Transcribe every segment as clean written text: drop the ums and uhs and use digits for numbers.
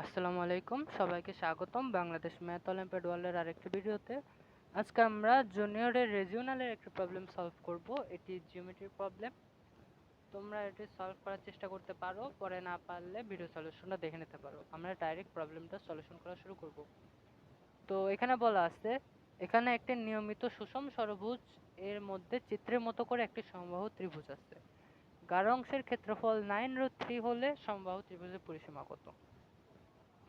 আসসালামু আলাইকুম, সবাইকে স্বাগতম বাংলাদেশ ম্যাথ অলিম্পিয়াড ওয়ার্ল্ডের আরেকটি ভিডিওতে। আজকে আমরা জুনিয়রের রিজিওনালের একটি প্রবলেম সলভ করব। এটি জিওমেট্রির প্রবলেম। তোমরা এটি সলভ করার চেষ্টা করতে পারো, পরে না পারলে ভিডিও সলিউশনটা দেখে নিতে পারো। আমরা ডাইরেক্ট প্রবলেমটা সলিউশন করা শুরু করব। তো এখানে বলা আছে, এখানে একটি নিয়মিত সুষম ষড়ভুজ এর মধ্যে চিত্রের মতো করে একটি সমবাহু ত্রিভুজ আছে। গাঢ় অংশের ক্ষেত্রফল 9√3 হলে সমবাহু ত্রিভুজের পরিসীমা কত?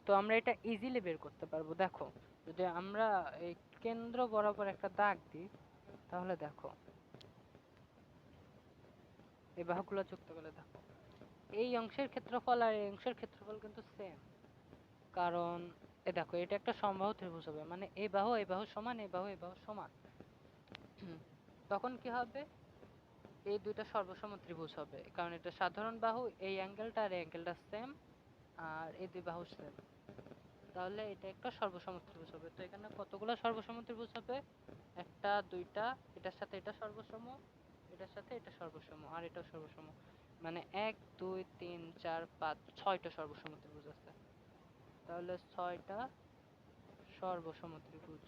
তো আমরা এটা ইজিলি বের করতে পারবো। দেখো, যদি আমরা এই কেন্দ্র বরাবর একটা দাগ দিই, তাহলে দেখো এই বাহুগুলো যুক্ত করলে দেখো এই অংশের ক্ষেত্রফল আর এই অংশের ক্ষেত্রফল কিন্তু সেম। কারণ দেখো, এটা একটা সমবাহু ত্রিভুজ হবে, মানে এই বাহু সমান, এই বাহু সমান। তখন কি হবে? এই দুইটা সর্বসম ত্রিভুজ হবে, কারণ এটা সাধারণ বাহু, এই অ্যাঙ্গেলটা আর এই অ্যাঙ্গেলটা সেম, আর এই দুই বাহু সেম। তাহলে এটা একটা সর্বসম ত্রিভুজ হবে। তো এখানে কতগুলো সর্বসম ত্রিভুজ হবে? একটা, দুইটা, এটার সাথে এটা সর্বসম, এটার সাথে এটা সর্বসম, আর এটাও সর্বসম। মানে 1 2 3 4 5 6টা সর্বসম ত্রিভুজ আছে। তাহলে 6টা সর্বসম ত্রিভুজ।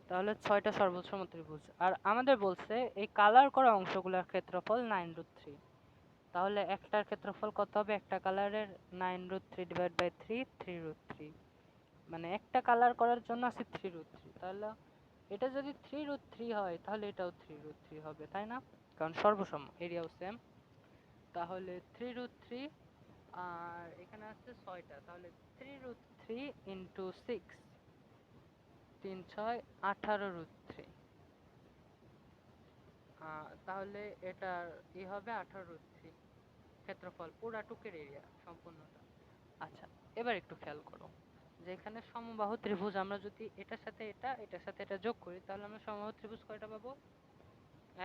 তাহলে 6টা সর্বসম ত্রিভুজ। আর আমাদের বলছে এই কালার করা অংশগুলোর ক্ষেত্রফল 9√3। তাহলে একটার ক্ষেত্রফল কত হবে? একটা কালারের 9√3 ডিভাইড বাই 3, 3√3। মানে একটা কালার করার জন্য আছে 3√3। তাহলে এটা যদি 3√3 হয়, তাহলে এটাও 3√3 হবে, তাই না? কারণ সর্বসম, এরিয়াও সেম। তাহলে 3√3, আর এখানে আছে 6টা, তাহলে 3√3 ইন্টু 6, 3 6 18√3। তাহলে এটার হবে 18√3 ক্ষেত্রফল, পুরা টুকের এরিয়া সম্পূর্ণটা। আচ্ছা, এবার একটু খেয়াল করো যে এখানে সমবাহু ত্রিভুজ, আমরা যদি এটার সাথে এটা, এটার সাথে এটা যোগ করি, তাহলে আমরা সমবাহু ত্রিভুজ কয়টা পাবো?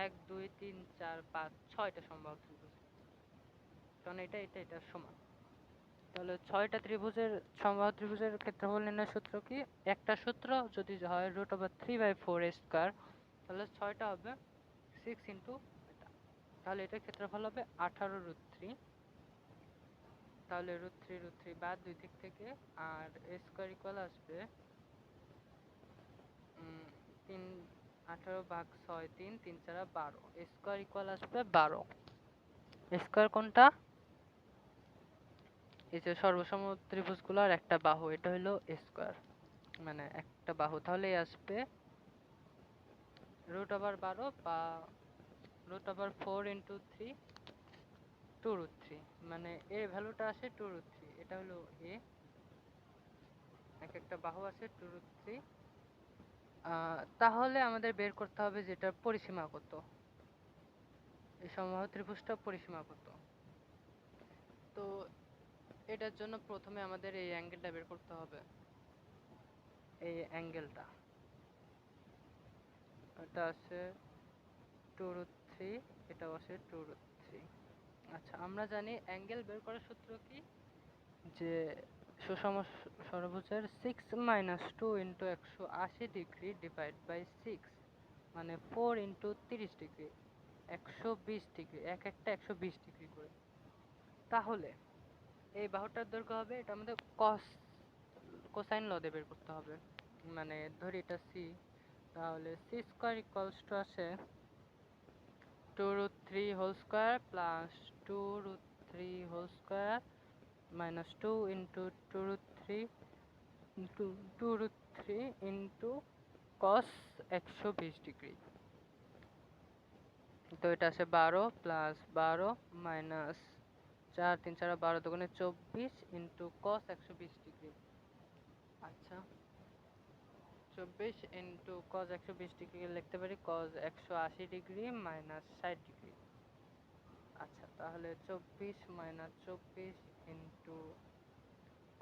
1 2 3 4 5 6টা সমবাহু ত্রিভুজ, কারণ এটা এটা এটা সমান। তাহলে 6টা ত্রিভুজের সমবাহু ত্রিভুজের ক্ষেত্রফল নির্ণয়ের সূত্র কি? একটা সূত্র, যদি হয় √3/4 তাহলে 6টা হবে 6 ইন্টু এটা, তাহলে এটার ক্ষেত্রফল হবে 18√3। তাহলে √3 বাদ দুই দিক থেকে, আর স্কোয়ার ইকুয়াল আসবে 3 18/6 3 3 4 12, স্কোয়ার ইকুয়াল আসবে 12। স্কোয়ার কোনটা? এই যে সর্বসম ত্রিভুজগুলোর একটা বাহু, এটা হলো স্কোয়ার, মানে একটা বাহু। তাহলে আসবে √12 বা √4 ইন্টু 3, 2√3। মানে এর ভ্যালুটা আসে 2√3। এটা হলো এ, একটা বাহু আছে 2√3। তাহলে আমাদের বের করতে হবে যেটার পরিসীমা কত, এই সমবাহু ত্রিভুজটার পরিসীমা কত। তো এটার জন্য প্রথমে আমাদের এই অ্যাঙ্গেলটা বের করতে হবে। এই অ্যাঙ্গেলটা, এটা আছে 2√3, এটাও আছে 2√3। আচ্ছা, আমরা জানি অ্যাঙ্গেল বের করার সূত্র কি? যে সুষম ষড়ভুজের 6 - 2 ইন্টু 180 ডিগ্রি ডিভাইড বাই 6, মানে 4 ইন্টু 30 ডিগ্রি, 120 ডিগ্রি, এক একটা 120 ডিগ্রি করে। তাহলে এই বাহুটার দৈর্ঘ্য হবে, এটা আমাদের কোসাইন ল দিয়ে বের করতে হবে। মানে ধরি এটা সি, তাহলে সি স্কোয়ার ইকুয়ালস টু আসে 2√3 whole square plus 2√3 whole square minus 2 into 2√3 into 2√3 into cos 120 degree. তো এটা আসে 12 প্লাস 12 মাইনাস 4 3 4 12 দুগুণে 24 ইন্টু কস 120 ডিগ্রি। আচ্ছা, 24 ইন্টু কস 120 ডিগ্রি লিখতে পারি কস 180 ডিগ্রি মাইনাস 60 ডিগ্রি। আচ্ছা, তাহলে 24 মাইনাস 24 ইন্টু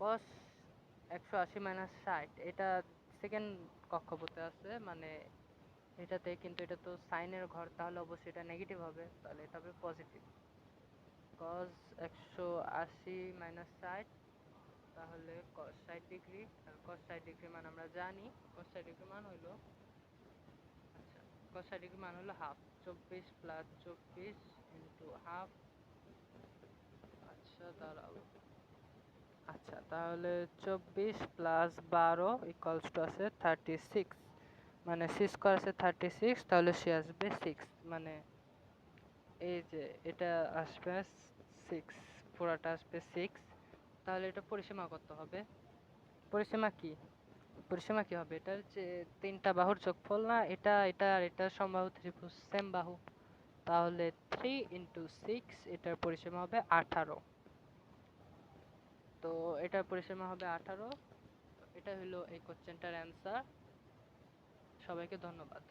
কস 180 মাইনাস 60, এটা সেকেন্ড কক্ষপথে আছে, মানে এটাতে, কিন্তু এটা তো সাইনের ঘর, তাহলে অবশ্যই এটা নেগেটিভ হবে, তাহলে এটা হবে পজিটিভ। কস 180 মাইনাস 60, তাহলে কস 60 ডিগ্রি, আর কস 60 ডিগ্রি মান আমরা জানি, কস 60 ডিগ্রি মান হলো, আচ্ছা, কস 60 ডিগ্রি মান হলো হাফ। 24 plus 24 into half. আচ্ছা দাঁড়াও, আচ্ছা তাহলে 24 প্লাস 12 ইকুয়ালস টু আছে 36, মানে সি স্কোয়ার আছে 36, তাহলে সে আসবে 6, মানে এই যে এটা আসবে 6, পুরাটা আসবে 6। তাহলে এটা পরিসীমা কত হবে? পরিসীমা কি, পরিসীমা কি হবে? এটার যে তিনটা বাহুর যোগফল না, এটা এটা আর এটা সমবাহু ত্রিভুজ সেম বাহু, তাহলে 3 ইন্টু 6, এটার পরিসীমা হবে 18। তো এটার পরিসীমা হবে 18। এটা হলো এই কোশ্চেনটার অ্যান্সার। সবাইকে ধন্যবাদ।